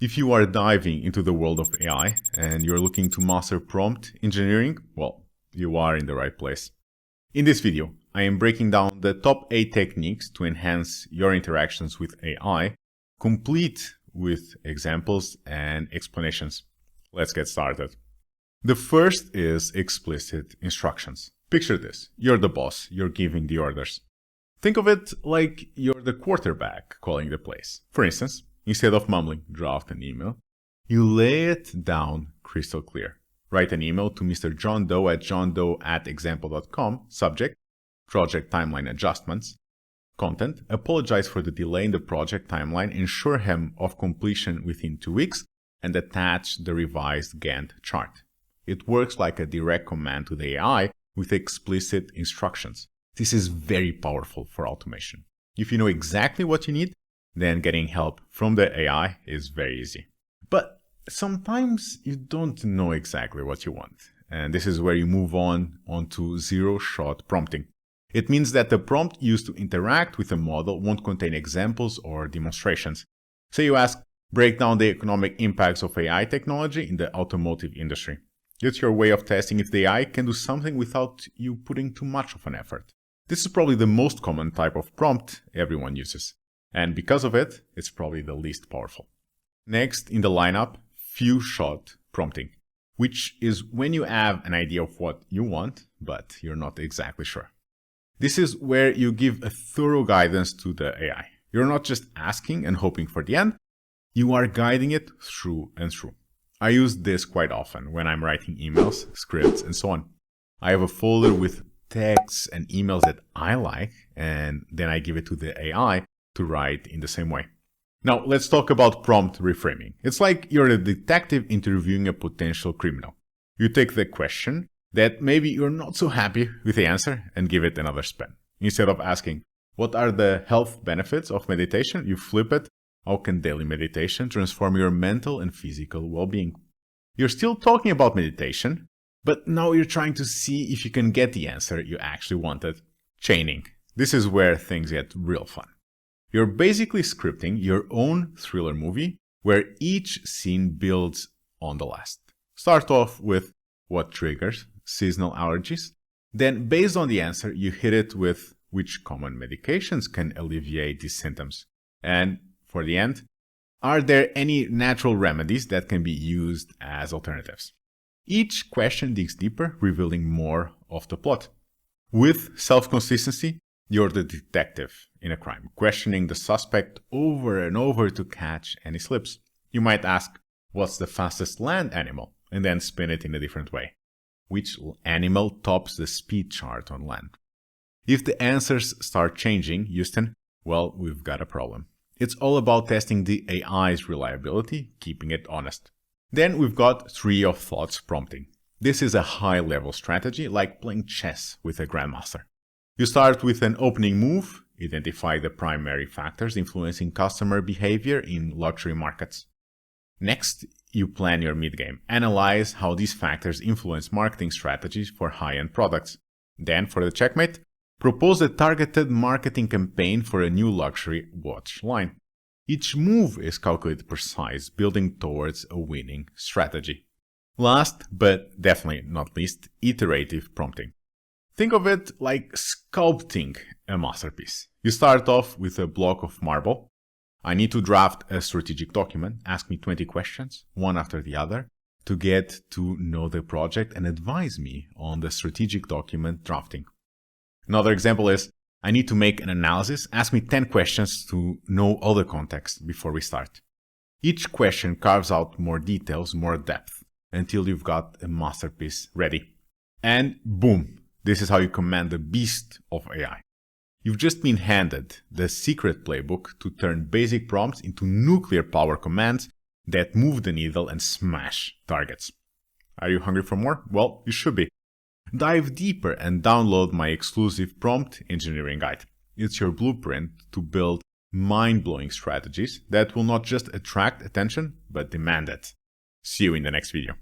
If you are diving into the world of AI and you're looking to master prompt engineering, well, you are in the right place. In this video, I am breaking down the top 8 techniques to enhance your interactions with AI, complete with examples and explanations. Let's get started. The first is explicit instructions. Picture this. You're the boss. You're giving the orders. Think of it like you're the quarterback calling the plays. For instance, instead of mumbling, draft an email, you lay it down crystal clear. Write an email to Mr. John Doe at johndoe@example.com, subject, project timeline adjustments, content, apologize for the delay in the project timeline, ensure him of completion within 2 weeks, and attach the revised Gantt chart. It works like a direct command to the AI with explicit instructions. This is very powerful for automation. If you know exactly what you need, then getting help from the AI is very easy. But sometimes you don't know exactly what you want. And this is where you move onto zero-shot prompting. It means that the prompt used to interact with a model won't contain examples or demonstrations. Say you ask, break down the economic impacts of AI technology in the automotive industry. It's your way of testing if the AI can do something without you putting too much of an effort. This is probably the most common type of prompt everyone uses. And because of it, it's probably the least powerful. Next in the lineup, few-shot prompting, which is when you have an idea of what you want, but you're not exactly sure. This is where you give a thorough guidance to the AI. You're not just asking and hoping for the end, you are guiding it through and through. I use this quite often when I'm writing emails, scripts, and so on. I have a folder with texts and emails that I like, and then I give it to the AI to write in the same way. Now, let's talk about prompt reframing. It's like you're a detective interviewing a potential criminal. You take the question that maybe you're not so happy with the answer and give it another spin. Instead of asking, what are the health benefits of meditation? You flip it. How can daily meditation transform your mental and physical well-being? You're still talking about meditation, but now you're trying to see if you can get the answer you actually wanted. Chaining. This is where things get real fun. You're basically scripting your own thriller movie where each scene builds on the last. Start off with what triggers seasonal allergies. Then, based on the answer, you hit it with which common medications can alleviate these symptoms. And for the end, are there any natural remedies that can be used as alternatives? Each question digs deeper, revealing more of the plot. With self-consistency, you're the detective in a crime, questioning the suspect over and over to catch any slips. You might ask, what's the fastest land animal? And then spin it in a different way. Which animal tops the speed chart on land? If the answers start changing, Houston, well, we've got a problem. It's all about testing the AI's reliability, keeping it honest. Then we've got tree of thoughts prompting. This is a high-level strategy like playing chess with a grandmaster. You start with an opening move, identify the primary factors influencing customer behavior in luxury markets. Next, you plan your mid-game. Analyze how these factors influence marketing strategies for high-end products. Then, for the checkmate, propose a targeted marketing campaign for a new luxury watch line. Each move is calculated precise, building towards a winning strategy. Last, but definitely not least, iterative prompting. Think of it like sculpting a masterpiece. You start off with a block of marble. I need to draft a strategic document. Ask me 20 questions, one after the other, to get to know the project and advise me on the strategic document drafting. Another example is, I need to make an analysis. Ask me 10 questions to know all the context before we start. Each question carves out more details, more depth, until you've got a masterpiece ready. And boom, this is how you command the beast of AI. You've just been handed the secret playbook to turn basic prompts into nuclear power commands that move the needle and smash targets. Are you hungry for more? Well, you should be. Dive deeper and download my exclusive prompt engineering guide. It's your blueprint to build mind-blowing strategies that will not just attract attention, but demand it. See you in the next video.